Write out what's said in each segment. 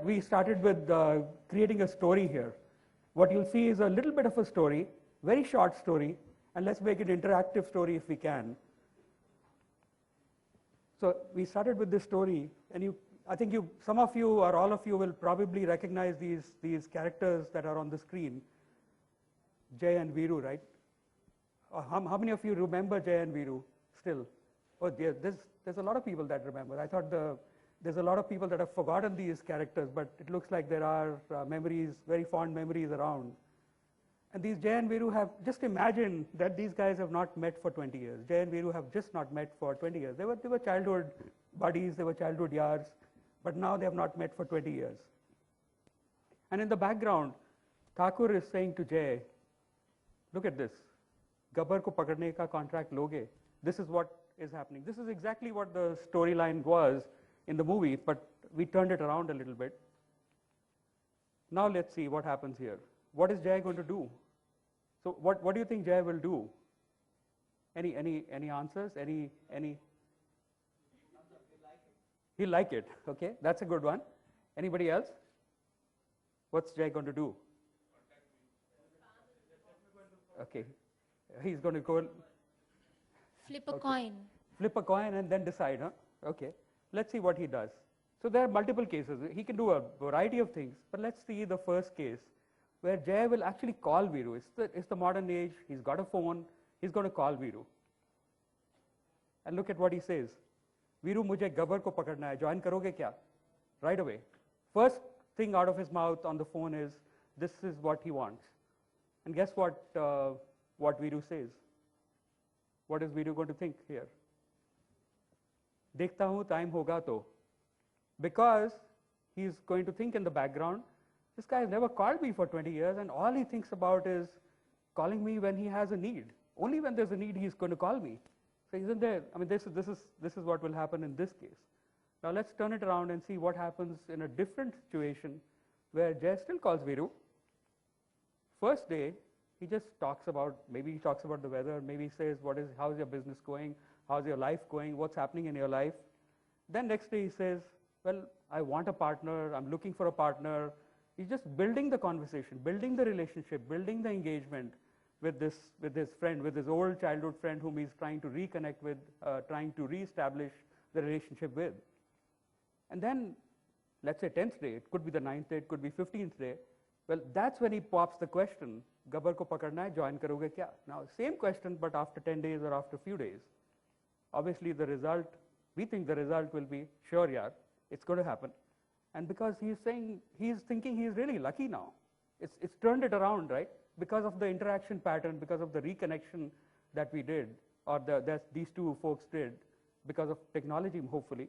We started with creating a story here. What you'll see is a little bit of a story, very short story, and let's make it interactive story if we can. So we started with this story, and I think some of you or all of you will probably recognize these characters that are on the screen, Jay and Viru, right? How many of you remember Jay and Viru still? Oh, there's a lot of people that remember. I thought there's a lot of people that have forgotten these characters, but it looks like there are memories, very fond memories around. And these Jay and Viru have, just imagine that these guys have not met for 20 years. Jay and Viru have just not met for 20 years. They were childhood buddies, they were childhood yars, but now they have not met for 20 years. And in the background, Thakur is saying to Jay, look at this, Gabbar ko pakadne ka contract loge. This is what is happening. This is exactly what the storyline was in the movie, but we turned it around a little bit. Now let's see what happens here. What is Jay going to do? So what do you think Jay will do? Any answers? Any? He'll like it. Okay, that's a good one. Anybody else? What's Jay going to do? Okay, he's going to go flip a coin. Flip a coin and then decide, huh? Okay, let's see what he does. So there are multiple cases. He can do a variety of things, but let's see the first case where Jay will actually call Viru. It's the modern age. He's got a phone. He's going to call Viru. And look at what he says. Viru, mujhe Gabbar ko pakadna hai. Join karoge kya? Right away. First thing out of his mouth on the phone is, this is what he wants. And guess what Viru says? What is Viru going to think here? Dekhta hu, time hoga to. Because he's going to think in the background, this guy has never called me for 20 years, and all he thinks about is calling me when he has a need. Only when there's a need, he's going to call me. So isn't there? I mean, this is what will happen in this case. Now let's turn it around and see what happens in a different situation where Jay still calls Viru. First day, he just talks about, maybe he talks about the weather, maybe he says, how's your business going? How's your life going? What's happening in your life? Then next day he says, well, I want a partner, I'm looking for a partner. He's just building the conversation, building the relationship, building the engagement with his friend, with his old childhood friend whom he's trying to reconnect with, trying to reestablish the relationship with. And then, let's say 10th day, it could be the 9th day, it could be 15th day. Well, that's when he pops the question, Gabbar ko pakadna hai, join karoge kya? Now, same question, but after 10 days or after a few days. Obviously, the result, we think the result will be, sure, yaar, it's going to happen. And because he's thinking he's really lucky now. It's turned it around, right? Because of the interaction pattern, because of the reconnection that we did, or that these two folks did, because of technology, hopefully.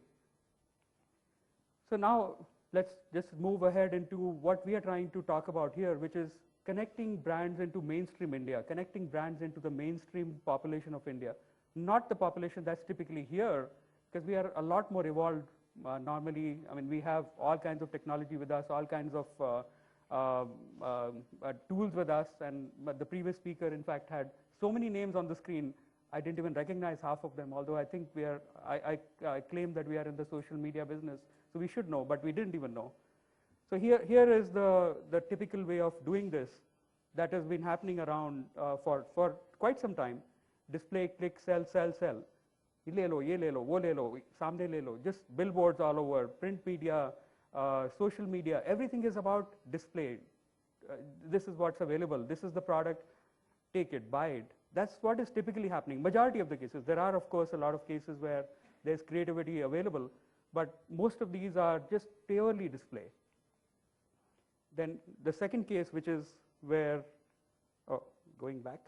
So now, let's just move ahead into what we are trying to talk about here, which is connecting brands into mainstream India, connecting brands into the mainstream population of India. Not the population that's typically here, because we are a lot more evolved normally. I mean, we have all kinds of technology with us, all kinds of tools with us, and the previous speaker, in fact, had so many names on the screen, I didn't even recognize half of them, although I think I claim that we are in the social media business, so we should know, but we didn't even know. So here is the typical way of doing this that has been happening around for quite some time. Display, click, sell, sell, sell. Ye lo, wo le lo, samne le lo. Just billboards all over, print media, social media, everything is about display. This is what's available. This is the product. Take it, buy it. That's what is typically happening. Majority of the cases. There are, of course, a lot of cases where there's creativity available, but most of these are just purely display. Then the second case, which is where, going back,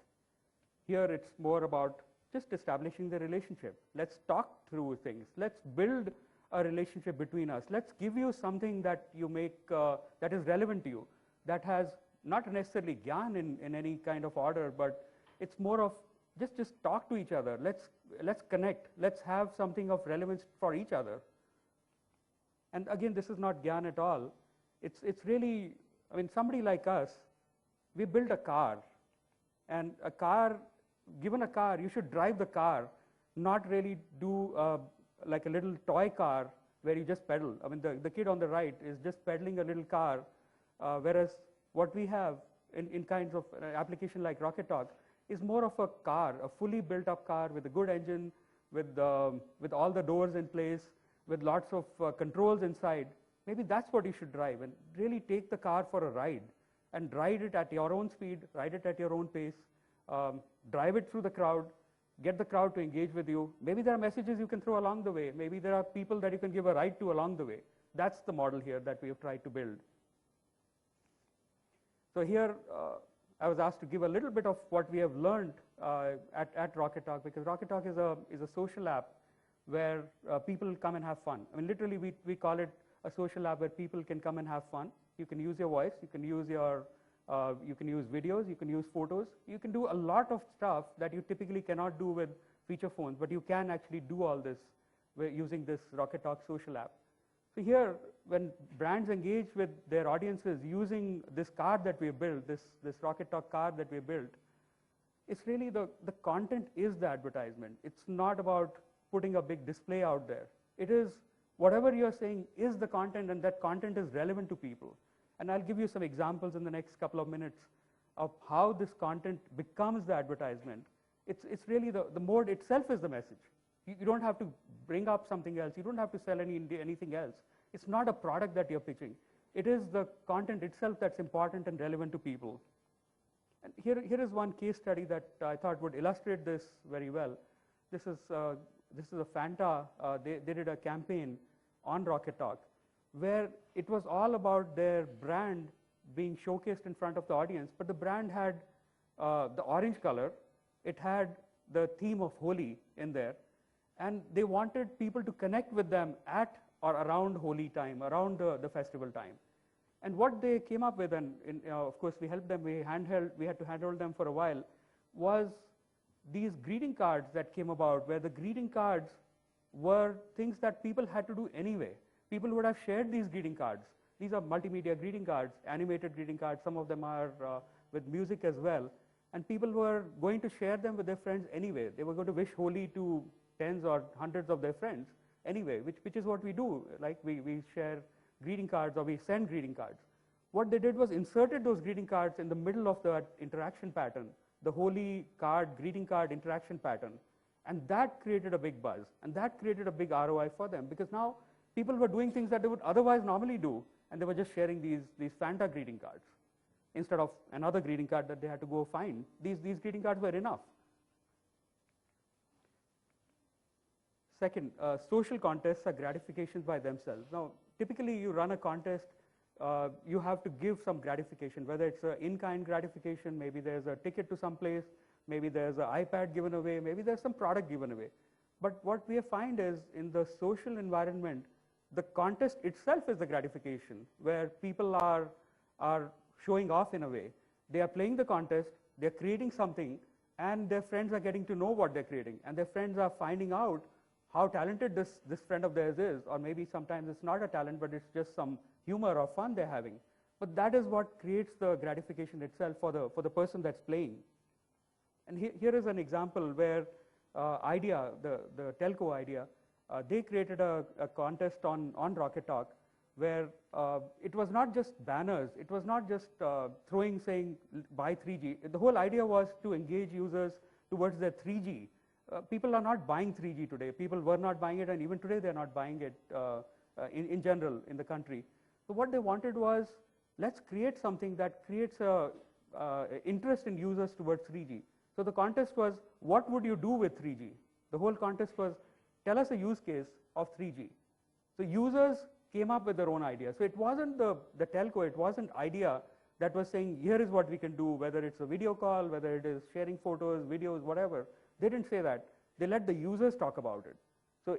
here it's more about just establishing the relationship. Let's talk through things. Let's build a relationship between us. Let's give you something that you make, that is relevant to you, that has not necessarily gyan in any kind of order, but it's more of just talk to each other. Let's connect. Let's have something of relevance for each other. And again, this is not gyan at all. It's really, I mean, somebody like us, we build a car, and a car, given a car, you should drive the car, not really do like a little toy car where you just pedal. I mean, the kid on the right is just pedaling a little car, whereas what we have in kinds of application like RockeTalk is more of a car, a fully built up car with a good engine, with all the doors in place, with lots of controls inside. Maybe that's what you should drive, and really take the car for a ride and ride it at your own speed, ride it at your own pace, drive it through the crowd, get the crowd to engage with you. Maybe there are messages you can throw along the way. Maybe there are people that you can give a ride to along the way. That's the model here that we have tried to build. So here, I was asked to give a little bit of what we have learned at RockeTalk, because RockeTalk is a social app where people come and have fun. I mean, literally, we call it a social app where people can come and have fun. You can use your voice, you can use videos, you can use photos. You can do a lot of stuff that you typically cannot do with feature phones, but you can actually do all this using this RockeTalk social app. So here, when brands engage with their audiences using this card that we built, this RockeTalk card that we built, it's really the content is the advertisement. It's not about putting a big display out there. It is whatever you're saying is the content, and that content is relevant to people. And I'll give you some examples in the next couple of minutes of how this content becomes the advertisement. It's really the mode itself is the message. You don't have to bring up something else. You don't have to sell anything else. It's not a product that you're pitching. It is the content itself that's important and relevant to people. And here is one case study that I thought would illustrate this very well. This is a Fanta. They did a campaign on RockeTalk where it was all about their brand being showcased in front of the audience, but the brand had the orange color. It had the theme of Holi in there, and they wanted people to connect with them at or around Holi time, around the festival time. And what they came up with, and of course we helped them, we had to handhold them for a while, was these greeting cards that came about, where the greeting cards were things that people had to do anyway. People would have shared these greeting cards. These are multimedia greeting cards, animated greeting cards. Some of them are with music as well. And people were going to share them with their friends anyway. They were going to wish Holi to tens or hundreds of their friends anyway, which is what we do. Like we share greeting cards, or we send greeting cards. What they did was inserted those greeting cards in the middle of the interaction pattern, the Holi card, greeting card interaction pattern. And that created a big buzz. And that created a big ROI for them, because now people were doing things that they would otherwise normally do, and they were just sharing these Fanta greeting cards instead of another greeting card that they had to go find. These greeting cards were enough. Second, social contests are gratifications by themselves. Now, typically you run a contest, you have to give some gratification, whether it's an in-kind gratification, maybe there's a ticket to some place, maybe there's an iPad given away, maybe there's some product given away. But what we find is, in the social environment, the contest itself is the gratification, where people are showing off in a way. They are playing the contest, they're creating something, and their friends are getting to know what they're creating, and their friends are finding out how talented this friend of theirs is, or maybe sometimes it's not a talent, but it's just some humor or fun they're having. But that is what creates the gratification itself for the person that's playing. And here is an example where Idea, the telco Idea, they created a contest on RockeTalk where it was not just banners, it was not just saying buy 3G. The whole idea was to engage users towards their 3G. People are not buying 3G today. People were not buying it, and even today they're not buying it in general in the country. So what they wanted was, let's create something that creates interest in users towards 3G. So the contest was, what would you do with 3G? The whole contest was, tell us a use case of 3G. So users came up with their own idea. So it wasn't the telco, it wasn't Idea that was saying, here is what we can do, whether it's a video call, whether it is sharing photos, videos, whatever. They didn't say that. They let the users talk about it. So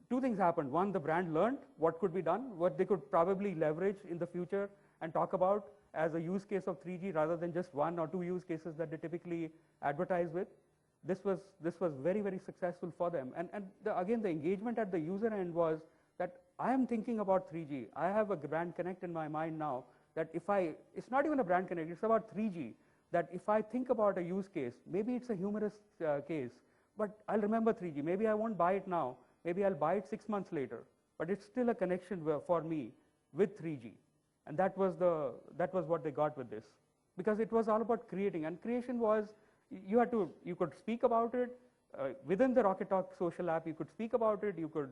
two things happened. One, the brand learned what could be done, what they could probably leverage in the future and talk about as a use case of 3G rather than just one or two use cases that they typically advertise with. This was very, very successful for them. And again, the engagement at the user end was that I am thinking about 3G. I have a brand connect in my mind now that it's not even a brand connect, it's about 3G. That if I think about a use case, maybe it's a humorous case, but I'll remember 3G. Maybe I won't buy it now. Maybe I'll buy it 6 months later. but it's still a connection for me with 3G. And that was what they got with this. Because it was all about creating, and creation was, you could speak about it, within the RockeTalk social app, you could speak about it, you could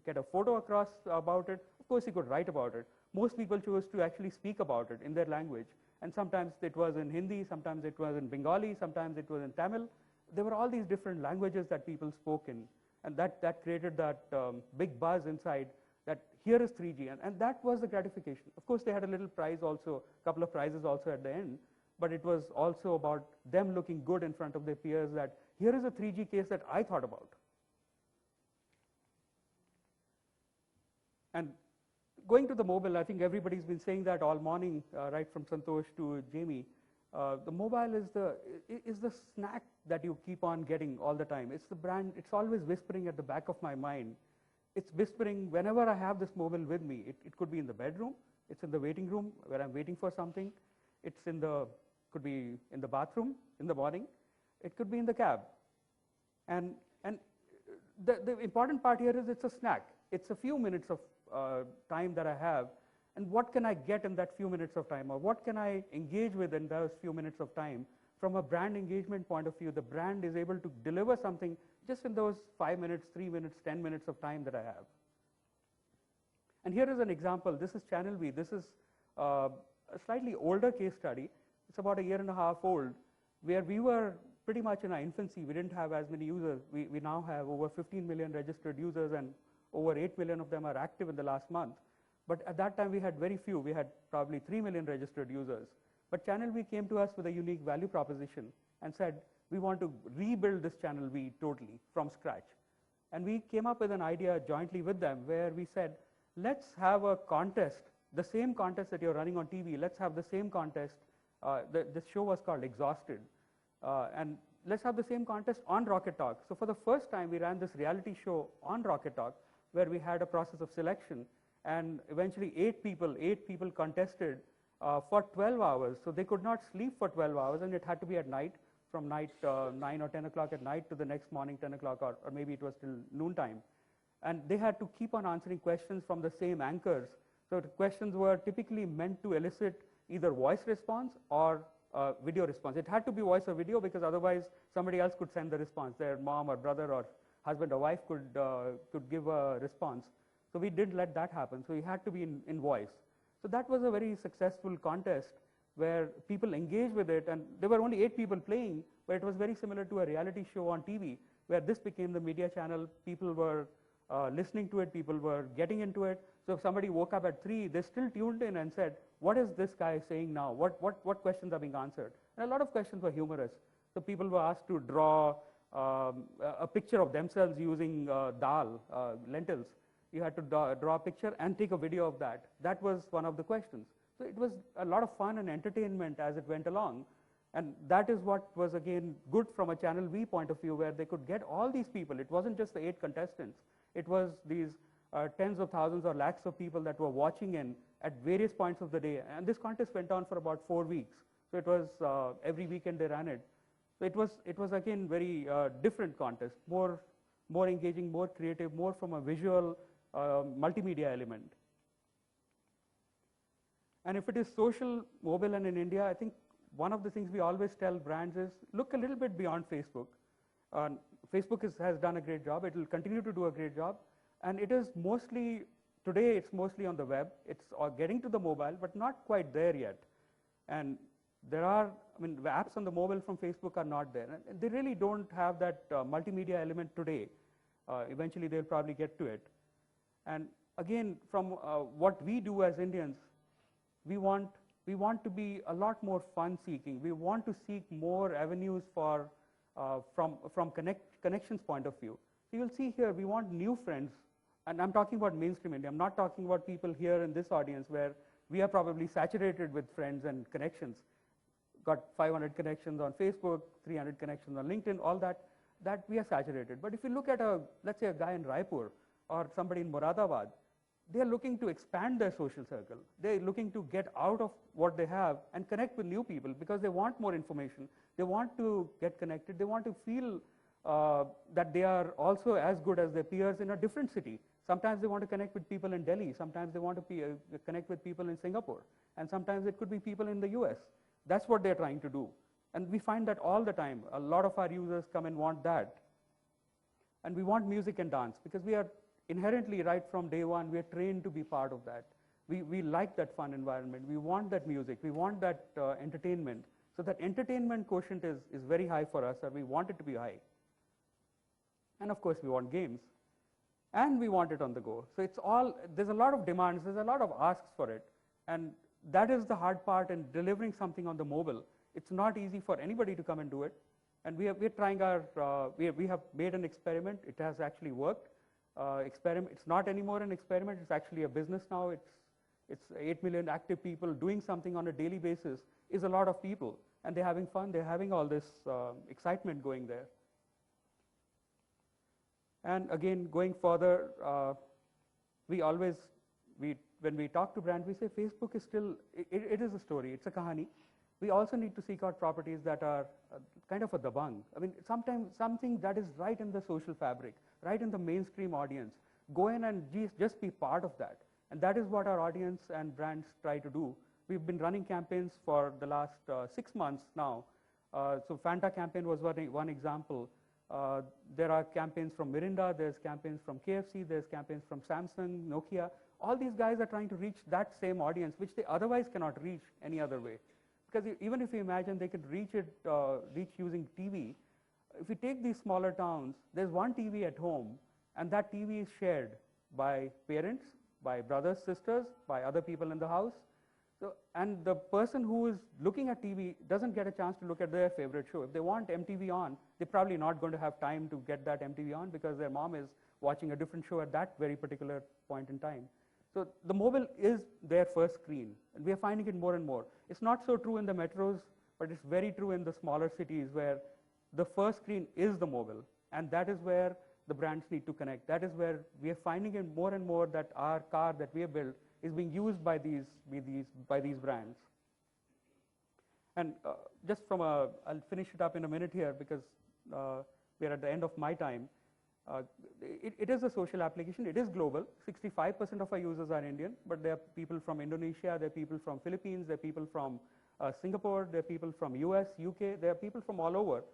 get a photo across about it, of course you could write about it. Most people chose to actually speak about it in their language, and sometimes it was in Hindi, sometimes it was in Bengali, sometimes it was in Tamil. There were all these different languages that people spoke in, and that created that big buzz inside that here is 3G, and that was the gratification. Of course, they had a little prize also, a couple of prizes also at the end, but it was also about them looking good in front of their peers that here is a 3G case that I thought about. And going to the mobile, I think everybody's been saying that all morning, right from Santosh to Jamie. The mobile is the snack that you keep on getting all the time. It's the brand, it's always whispering at the back of my mind. It's whispering whenever I have this mobile with me. It could be in the bedroom, it's in the waiting room where I'm waiting for something. It's could be in the bathroom in the morning. It could be in the cab. And the important part here is it's a snack. It's a few minutes of time that I have, and what can I get in that few minutes of time, or what can I engage with in those few minutes of time? From a brand engagement point of view, the brand is able to deliver something just in those 5 minutes, 3 minutes, 10 minutes of time that I have. And here is an example. This is Channel V. This is a slightly older case study. It's about 1.5 years old, where we were pretty much in our infancy. We didn't have as many users. We now have over 15 million registered users, and over 8 million of them are active in the last month. But at that time, we had very few. We had probably 3 million registered users. But Channel V came to us with a unique value proposition and said, we want to rebuild this Channel V totally from scratch. And we came up with an idea jointly with them where we said, let's have a contest, the same contest that you're running on TV. Let's have the same contest. This show was called Exhausted. And let's have the same contest on RockeTalk. So for the first time, we ran this reality show on RockeTalk where we had a process of selection. And eventually 8 people contested for 12 hours. So they could not sleep for 12 hours, and it had to be at night, from 9 or 10 o'clock at night to the next morning 10 o'clock, or maybe it was till noontime. And they had to keep on answering questions from the same anchors. So the questions were typically meant to elicit either voice response or video response. It had to be voice or video because otherwise somebody else could send the response. Their mom or brother or husband or wife could give a response. So we didn't let that happen. So it had to be in voice. So that was a very successful contest where people engaged with it, and there were only 8 people playing, but it was very similar to a reality show on TV where this became the media channel. People were listening to it, people were getting into it. So if somebody woke up at 3, they still tuned in and said, what is this guy saying now? What questions are being answered? And a lot of questions were humorous. So people were asked to draw a picture of themselves using dal, lentils. You had to draw a picture and take a video of that. That was one of the questions. So it was a lot of fun and entertainment as it went along. And that is what was, again, good from a Channel V point of view, where they could get all these people. It wasn't just the 8 contestants. It was these tens of thousands or lakhs of people that were watching in at various points of the day. And this contest went on for about 4 weeks. So it was every weekend they ran it. So it was again, very different contest, more engaging, more creative, more from a visual multimedia element. And if it is social, mobile, and in India, I think one of the things we always tell brands is look a little bit beyond Facebook. Facebook has done a great job. It will continue to do a great job. And it is mostly, today it's mostly on the web. It's getting to the mobile, but not quite there yet. And there are, the apps on the mobile from Facebook are not there. And they really don't have that multimedia element today. Eventually they'll probably get to it. And again, from what we do as Indians, we want to be a lot more fun-seeking. We want to seek more avenues for from connections point of view. So you'll see here, we want new friends, and I'm talking about mainstream India. I'm not talking about people here in this audience where we are probably saturated with friends and connections. Got 500 connections on Facebook, 300 connections on LinkedIn, all that we are saturated. But if you look at let's say a guy in Raipur or somebody in Moradabad, they are looking to expand their social circle. They're looking to get out of what they have and connect with new people because they want more information. They want to get connected. They want to feel that they are also as good as their peers in a different city. Sometimes they want to connect with people in Delhi, sometimes they want to connect with people in Singapore, and sometimes it could be people in the US. That's what they're trying to do. And we find that all the time. A lot of our users come and want that. And we want music and dance because we are inherently, right from day one, we are trained to be part of that. We like that fun environment. We want that music. We want that entertainment. So that entertainment quotient is very high for us, or we want it to be high. And of course, we want games. And we want it on the go. So it's all, there's a lot of demands, there's a lot of asks for it. And that is the hard part in delivering something on the mobile. It's not easy for anybody to come and do it. And we're trying we have made an experiment. It has actually worked. It's not anymore an experiment. It's actually a business now. It's 8 million active people doing something on a daily basis is a lot of people. And they're having fun. They're having all this excitement going there. And again, going further, when we talk to brands, we say Facebook is still, it is a story. It's a kahani. We also need to seek out properties that are kind of a dabang. I mean, sometimes something that is right in the social fabric, right in the mainstream audience. Go in and just be part of that. And that is what our audience and brands try to do. We've been running campaigns for the last 6 months now. So Fanta campaign was one example. There are campaigns from Mirinda, there's campaigns from KFC, there's campaigns from Samsung, Nokia. All these guys are trying to reach that same audience, which they otherwise cannot reach any other way. Because even if you imagine they could reach using TV, if you take these smaller towns, there's one TV at home, and that TV is shared by parents, by brothers, sisters, by other people in the house. So, and the person who is looking at TV doesn't get a chance to look at their favorite show. If they want MTV on, they're probably not going to have time to get that MTV on because their mom is watching a different show at that very particular point in time. So the mobile is their first screen, and we are finding it more and more. It's not so true in the metros, but it's very true in the smaller cities where the first screen is the mobile, and that is where the brands need to connect. That is where we are finding it more and more that our car that we have built is being used by these brands. And just from I'll finish it up in a minute here because we're at the end of my time. It is a social application. It is global. 65% of our users are Indian, but there are people from Indonesia, there are people from Philippines, there are people from Singapore, there are people from US, UK, there are people from all over.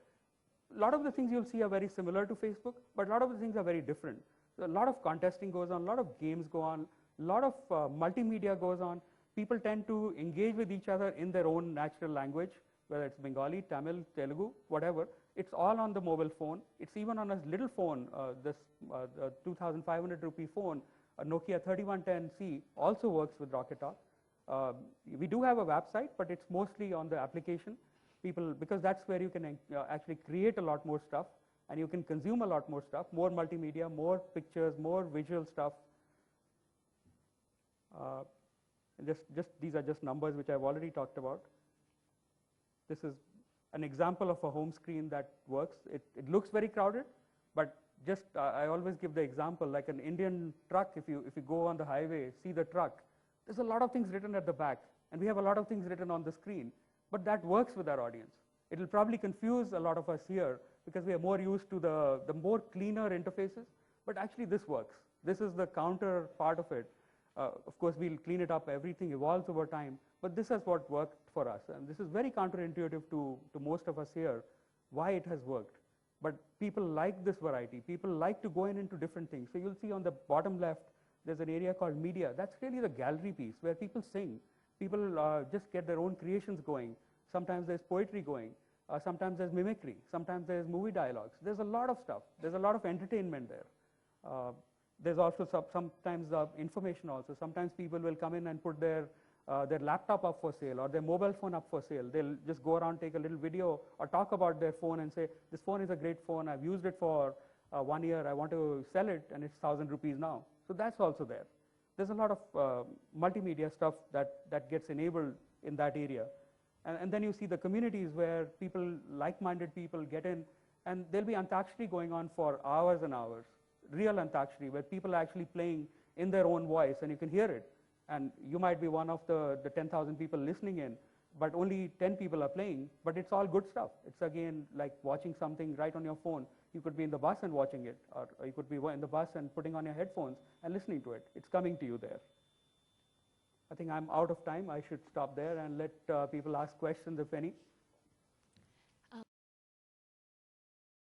A lot of the things you'll see are very similar to Facebook, but a lot of the things are very different. So a lot of contesting goes on, a lot of games go on, a lot of multimedia goes on. People tend to engage with each other in their own natural language, whether it's Bengali, Tamil, Telugu, whatever. It's all on the mobile phone. It's even on a little phone, this 2,500 rupee phone, a Nokia 3110C also works with RockeTalk. We do have a website, but it's mostly on the application. Because that's where you can actually create a lot more stuff, and you can consume a lot more stuff, more multimedia, more pictures, more visual stuff. These are just numbers which I've already talked about. This is an example of a home screen that works. It looks very crowded, but I always give the example like an Indian truck. If you go on the highway, see the truck, there's a lot of things written at the back, and we have a lot of things written on the screen, but that works with our audience. It will probably confuse a lot of us here because we are more used to the more cleaner interfaces, but actually this works. This is the counter part of it. Of course, we'll clean it up. Everything evolves over time, but this is what worked for us. And this is very counterintuitive to most of us here, why it has worked. But people like this variety. People like to go into different things. So you'll see on the bottom left, there's an area called media. That's really the gallery piece where people sing. People just get their own creations going. Sometimes there's poetry going. Sometimes there's mimicry. Sometimes there's movie dialogues. There's a lot of stuff. There's a lot of entertainment there. There's also sometimes information also. Sometimes people will come in and put their laptop up for sale or their mobile phone up for sale. They'll just go around, take a little video or talk about their phone and say, this phone is a great phone. I've used it for 1 year. I want to sell it, and it's 1,000 rupees now. So that's also there. There's a lot of multimedia stuff that gets enabled in that area. And then you see the communities where people, like-minded people get in, and there'll be Antakshari going on for hours and hours. Real Antakshari, where people are actually playing in their own voice, and you can hear it. And you might be one of the 10,000 people listening in, but only 10 people are playing, but it's all good stuff. It's again like watching something right on your phone. You could be in the bus and watching it, or you could be in the bus and putting on your headphones and listening to it. It's coming to you there. I think I'm out of time. I should stop there and let people ask questions, if any.